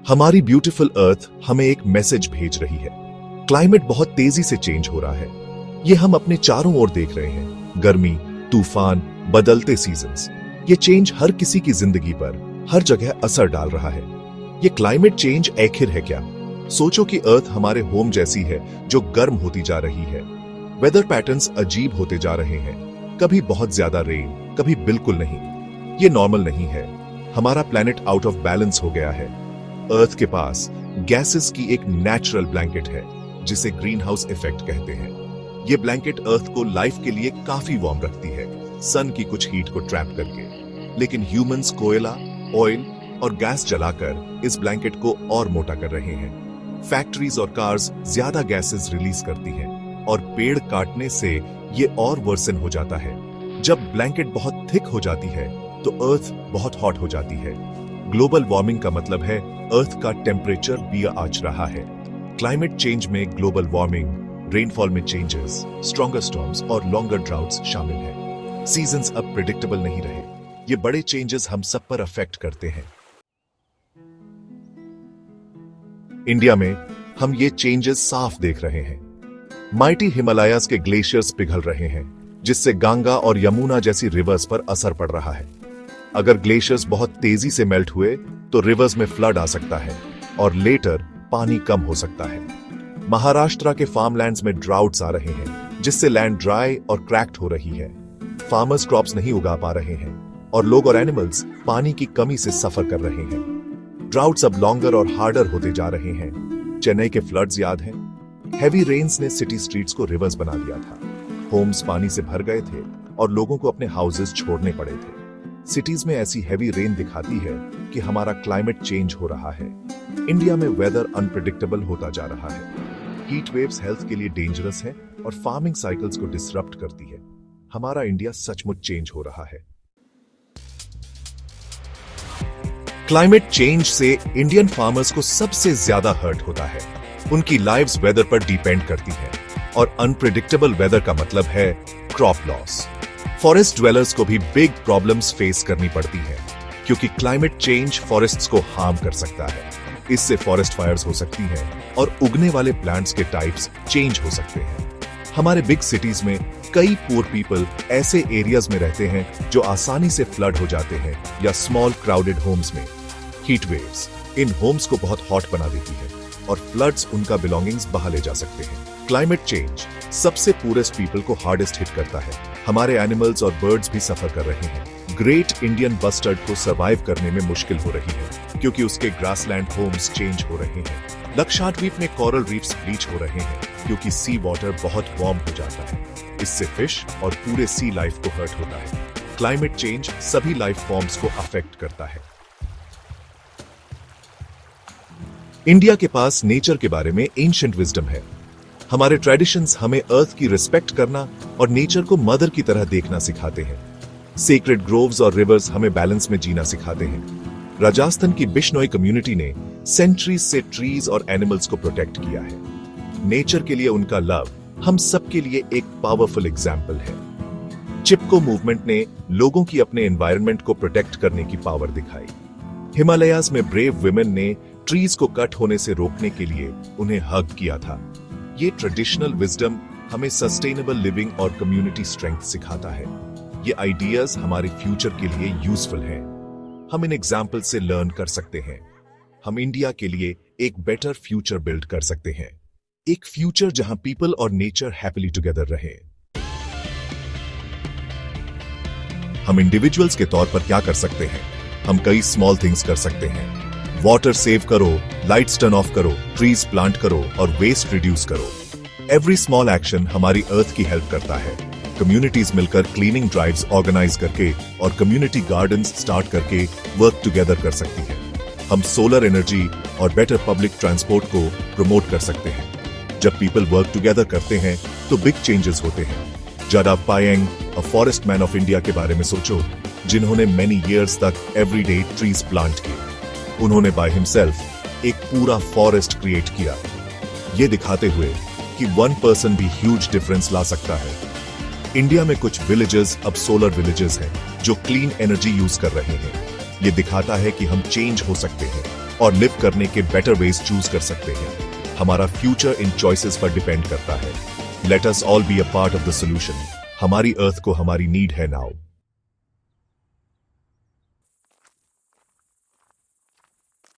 हमारी ब्यूटीफुल अर्थ हमें एक मैसेज भेज रही है। क्लाइमेट बहुत तेजी से चेंज हो रहा है। ये हम अपने चारों ओर देख रहे हैं। गर्मी, तूफान, बदलते सीजन्स। ये चेंज हर किसी की जिंदगी पर हर जगह असर डाल रहा है। ये क्लाइमेट चेंज आखिर है क्या? सोचो कि अर्थ हमारे होम जैसी है जो गर्म होती जा रही है। वेदर पैटर्न्स अजीब होते जा रहे हैं। कभी बहुत ज्यादा रेन, कभी बिल्कुल नहीं। ये नॉर्मल नहीं है। हमारा प्लैनेट आउट ऑफ बैलेंस हो गया है। अर्थ के पास गैसेस की एक नेचुरल ब्लैंकेट है जिसे ग्रीन हाउस इफेक्ट कहते हैं। ये ब्लैंकेट अर्थ को लाइफ के लिए काफी वार्म रखती है, सन की कुछ हीट को ट्रैप करके। लेकिन ह्यूमंस कोयला, ऑयल और गैस जलाकर इस ब्लैंकेट को और मोटा कर रहे हैं। फैक्ट्रीज और कार्स ज्यादा गैसेस रिलीज करती हैं और पेड़ काटने से ये और वर्सन हो जाता है। जब ब्लैंकेट बहुत थिक हो जाती है तो अर्थ बहुत हॉट हो जाती है। ग्लोबल वार्मिंग का मतलब है अर्थ का टेम्परेचर भी आंच रहा है। क्लाइमेट चेंज में ग्लोबल वार्मिंग, रेनफॉल में चेंजेस, स्ट्रॉन्गर स्टॉर्म्स और लॉन्गर ड्राउट्स शामिल हैं। सीजन्स अब प्रेडिक्टेबल नहीं रहे। ये बड़े चेंजेस हम सब पर अफेक्ट करते हैं। इंडिया में हम ये चेंजेस साफ देख रहे हैं। माइटी हिमालयाज के ग्लेशियर्स पिघल रहे हैं, जिससे गंगा और यमुना जैसी रिवर्स पर असर पड़ रहा है। अगर ग्लेशियर्स बहुत तेजी से मेल्ट हुए तो रिवर्स में फ्लड आ सकता है और लेटर पानी कम हो सकता है। महाराष्ट्र के फार्मलैंड्स में ड्राउट्स आ रहे हैं, जिससे लैंड ड्राई और क्रैक्ड हो रही है। फार्मर्स क्रॉप्स नहीं उगा पा रहे हैं और लोग और एनिमल्स पानी की कमी से सफर कर रहे हैं। ड्राउट्स अब लॉन्गर और हार्डर होते जा रहे हैं। चेन्नई के फ्लड्स याद हैं? हेवी रेन्स ने सिटी स्ट्रीट्स को रिवर्स बना दिया था। होम्स पानी से भर गए थे और लोगों को अपने हाउसेस छोड़ने पड़े थे। सिटीज में ऐसी हेवी रेन दिखाती है कि हमारा क्लाइमेट चेंज हो रहा है। इंडिया में वेदर अनप्रेडिक्टेबल होता जा रहा है। हीट वेव्स हेल्थ के लिए डेंजरस है और फार्मिंग साइकिल्स को डिसरप्ट करती है। हमारा इंडिया सचमुच चेंज हो रहा है। क्लाइमेट चेंज से इंडियन फार्मर्स को सबसे ज्यादा हर्ट होता है। उनकी लाइव्स वेदर पर डिपेंड करती है और अनप्रेडिक्टेबल वेदर का मतलब है क्रॉप लॉस। फॉरेस्ट ड्वेलर्स को भी बिग प्रॉब्लम्स फेस करनी पड़ती है, क्योंकि क्लाइमेट चेंज फॉरेस्ट्स को हार्म कर सकता है। इससे फॉरेस्ट फायर्स हो सकती हैं और उगने वाले प्लांट्स के टाइप्स चेंज हो सकते हैं। हमारे बिग सिटीज में कई पुअर पीपल ऐसे एरियाज में रहते हैं जो आसानी से फ्लड हो जाते हैं, या स्मॉल क्राउडेड होम्स में। हीट वेव्स इन होम्स को बहुत हॉट बना देती है और फ्लड्स उनका बिलोंगिंग्स बहा ले जा सकते हैं। क्लाइमेट चेंज सबसे पुअरेस्ट पीपल को हार्डेस्ट हिट करता है। हमारे एनिमल्स और बर्ड्स भी सफर कर रहे हैं। ग्रेट इंडियन बस्टर्ड को सर्वाइव करने में मुश्किल हो रही है, क्योंकि उसके ग्रासलैंड होम्स चेंज हो रहे हैं। लक्षद्वीप में कोरल रीफ्स ब्लीच हो रहे हैं, क्योंकि सी वाटर बहुत वार्म हो जाता है। इससे फिश और पूरे सी लाइफ को हर्ट होता है। क्लाइमेट चेंज सभी लाइफ फॉर्म्स को अफेक्ट करता है। इंडिया के पास नेचर के बारे में एंशिएंट विजडम है। हमारे ट्रेडिशंस हमें अर्थ की रिस्पेक्ट करना और नेचर को मदर की तरह देखना सिखाते हैं। सेक्रेड ग्रोव्स और रिवर्स हमें बैलेंस में जीना सिखाते हैं। राजस्थान की बिश्नोई कम्युनिटी ने सेंचुरीज से ट्रीज और एनिमल्स को प्रोटेक्ट किया है। नेचर के लिए उनका लव हम सबके लिए एक पावरफुल एग्जाम्पल है। चिपको मूवमेंट ने लोगों की अपने एनवायरनमेंट को प्रोटेक्ट करने की पावर दिखाई। हिमालयाज में ब्रेव वुमेन ने ट्रीज को कट होने से रोकने के लिए उन्हें हग किया था। ये ट्रेडिशनल विजडम हमें सस्टेनेबल लिविंग और कम्युनिटी स्ट्रेंथ सिखाता है। ये आइडियाज हमारे फ्यूचर के लिए यूजफुल हैं। हम इन एग्जाम्पल से लर्न कर सकते हैं। हम इंडिया के लिए एक बेटर फ्यूचर बिल्ड कर सकते हैं। एक फ्यूचर जहां पीपल और नेचर हैप्पीली टुगेदर रहे। हम इंडिविजुअल्स के तौर पर क्या कर सकते हैं? हम कई स्मॉल थिंग्स कर सकते हैं। वाटर सेव करो, लाइट्स टर्न ऑफ करो, ट्रीज प्लांट करो और वेस्ट रिड्यूस करो। एवरी स्मॉल एक्शन हमारी अर्थ की हेल्प करता है। कम्युनिटीज मिलकर क्लीनिंग ड्राइव्स ऑर्गेनाइज करके और कम्युनिटी गार्डन्स स्टार्ट करके वर्क टुगेदर कर सकती है। हम सोलर एनर्जी और बेटर पब्लिक ट्रांसपोर्ट को प्रमोट कर सकते हैं। जब पीपल वर्क टुगेदर करते हैं तो बिग चेंजेस होते हैं। Jadav Payeng, a forest man of India के बारे में सोचो, जिन्होंने मेनी इयर्स तक एवरीडे ट्रीज प्लांट किए। उन्होंने बाय हिमसेल्फ एक पूरा फॉरेस्ट क्रिएट किया, ये दिखाते हुए कि वन पर्सन भी ह्यूज डिफरेंस ला सकता है। इंडिया में कुछ विलेजेस अब सोलर विलेजेस हैं जो क्लीन एनर्जी यूज कर रहे हैं। ये दिखाता है कि हम चेंज हो सकते हैं। और लिव करने के बेटर वेज चूज कर सकते हैं। हमारा फ्यूचर इन चॉइसेस पर डिपेंड करता है। Let us all be a part of the solution. हमारी अर्थ को हमारी नीड है नाउ।